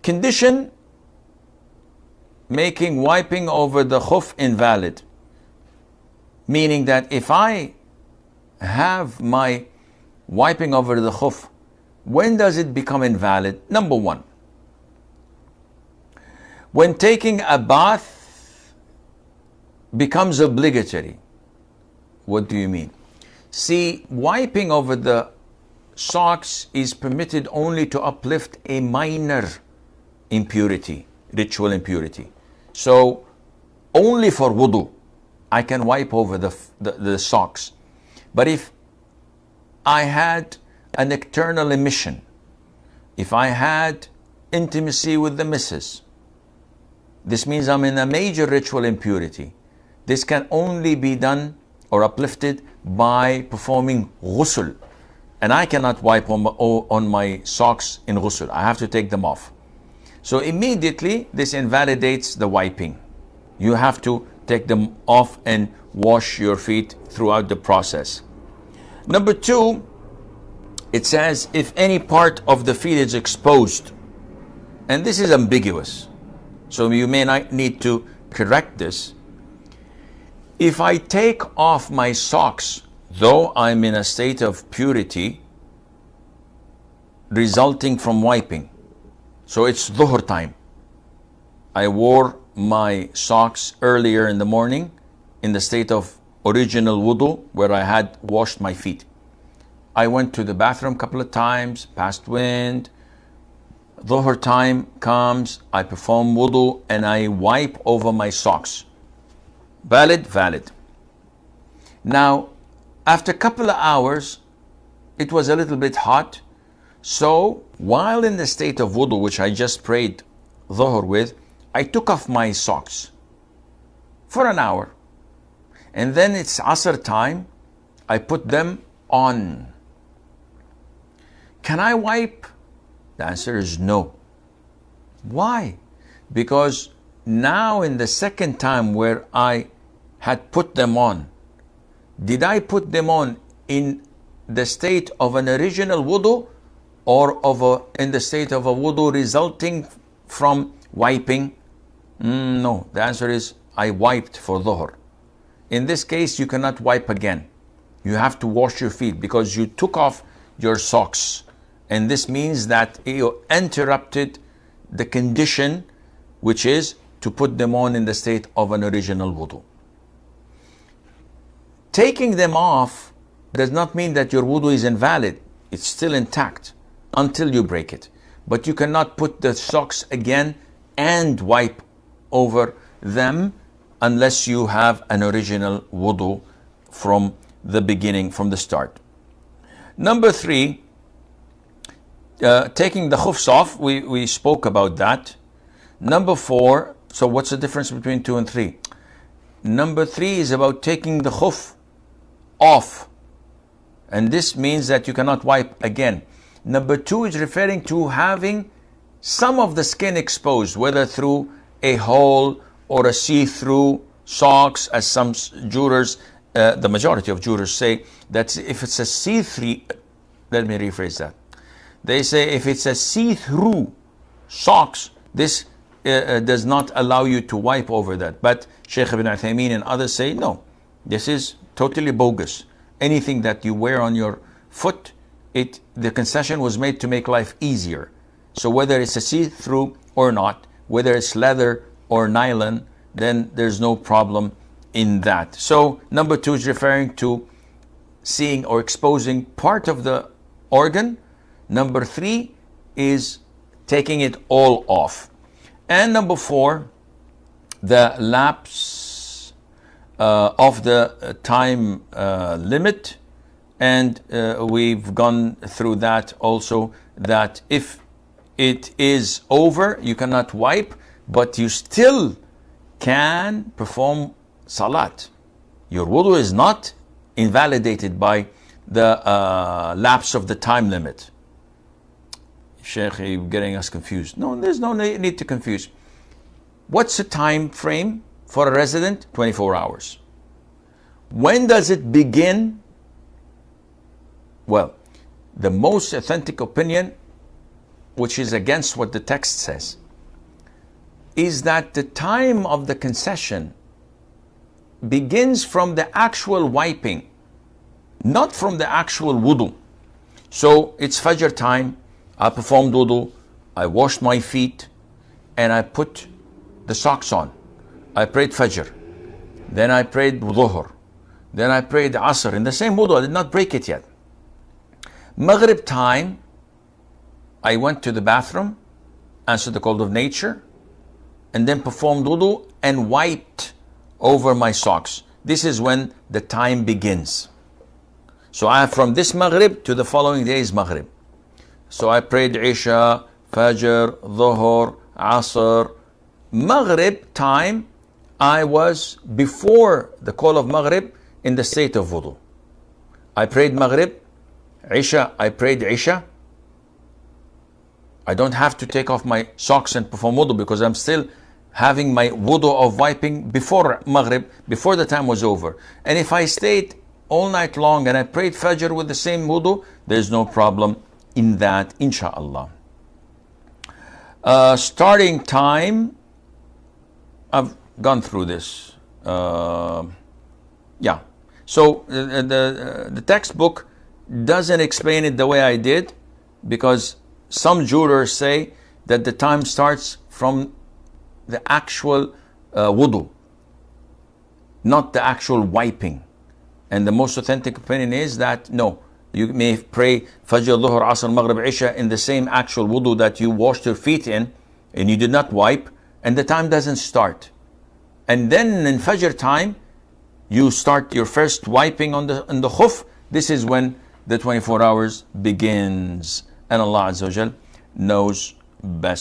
Condition making wiping over the khuff invalid. Meaning that if I have my wiping over the khuff, when does it become invalid? Number one, when taking a bath becomes obligatory. What do you mean? See, wiping over the socks is permitted only to uplift a minor impurity, ritual impurity. So only for wudu I can wipe over the socks. But if I had a nocturnal emission, if I had intimacy with the missus, this means I'm in a major ritual impurity. This can only be done or uplifted by performing ghusl. And I cannot wipe on my socks in ghusl. I have to take them off. So immediately this invalidates the wiping. You have to take them off and wash your feet throughout the process. Number two, it says if any part of the feet is exposed. And this is ambiguous. So you may not need to correct this. If I take off my socks, though I'm in a state of purity resulting from wiping, so it's dhuhr time, I wore my socks earlier in the morning in the state of original wudu where I had washed my feet. I went to the bathroom a couple of times, passed wind, dhuhr time comes, I perform wudu and I wipe over my socks. Valid? Valid. Now, after a couple of hours, it was a little bit hot. So, while in the state of wudu, which I just prayed dhuhr with, I took off my socks for an hour. And then it's asr time, I put them on. Can I wipe? The answer is no. Why? Because now in the second time where I had put them on, did I put them on in the state of an original wudu or in the state of a wudu resulting from wiping? No, the answer is I wiped for dhuhr. In this case, you cannot wipe again. You have to wash your feet because you took off your socks. And this means that you interrupted the condition, which is to put them on in the state of an original wudu. Taking them off does not mean that your wudu is invalid. It's still intact until you break it. But you cannot put the socks again and wipe over them unless you have an original wudu from the beginning, from the start. Number three, taking the khuffs off, we spoke about that. Number four, so what's the difference between 2 and 3? Number 3 is about taking the khuff off. And this means that you cannot wipe again. Number 2 is referring to having some of the skin exposed, whether through a hole or a see-through socks, as some jurors, the majority of jurors say that if it's a see-through, let me rephrase that. They say if it's a see-through socks, this does not allow you to wipe over that. But Shaykh ibn Uthaymeen and others say, no, this is totally bogus. Anything that you wear on your foot, the concession was made to make life easier. So whether it's a see-through or not, whether it's leather or nylon, then there's no problem in that. So number 2 is referring to seeing or exposing part of the organ. Number 3 is taking it all off. And number 4, the lapse of the time limit. And we've gone through that also, that if it is over, you cannot wipe, but you still can perform salat. Your wudu is not invalidated by the lapse of the time limit. Sheikh, you're getting us confused. No, there's no need to confuse. What's the time frame for a resident? 24 hours. When does it begin? Well, the most authentic opinion which is against what the text says, is that the time of the concession begins from the actual wiping, not from the actual wudu. So it's Fajr time, I performed wudu, I washed my feet, and I put the socks on. I prayed Fajr, then I prayed Dhuhr, then I prayed Asr in the same wudu. I did not break it yet. Maghrib time, I went to the bathroom, answered the call of nature, and then performed wudu and wiped over my socks. This is when the time begins. So I have from this Maghrib to the following day's Maghrib. So I prayed Isha, Fajr, Dhuhr, Asr. Maghrib time, I was before the call of Maghrib in the state of wudu. I prayed Maghrib, Isha, I prayed Isha. I don't have to take off my socks and perform wudu because I'm still having my wudu of wiping before Maghrib, before the time was over. And if I stayed all night long and I prayed Fajr with the same wudu, there's no problem in that, inshallah. Starting time, I've gone through this. Yeah. So the textbook doesn't explain it the way I did, because some jurors say that the time starts from the actual wudu, not the actual wiping. And the most authentic opinion is that no, you may pray Fajr, Dhuhr, Asr, Maghrib, Isha in the same actual wudu that you washed your feet in and you did not wipe, and the time doesn't start. And then in Fajr time, you start your first wiping on the khuff. This is when the 24 hours begins. And Allah Azza wa Jal knows best.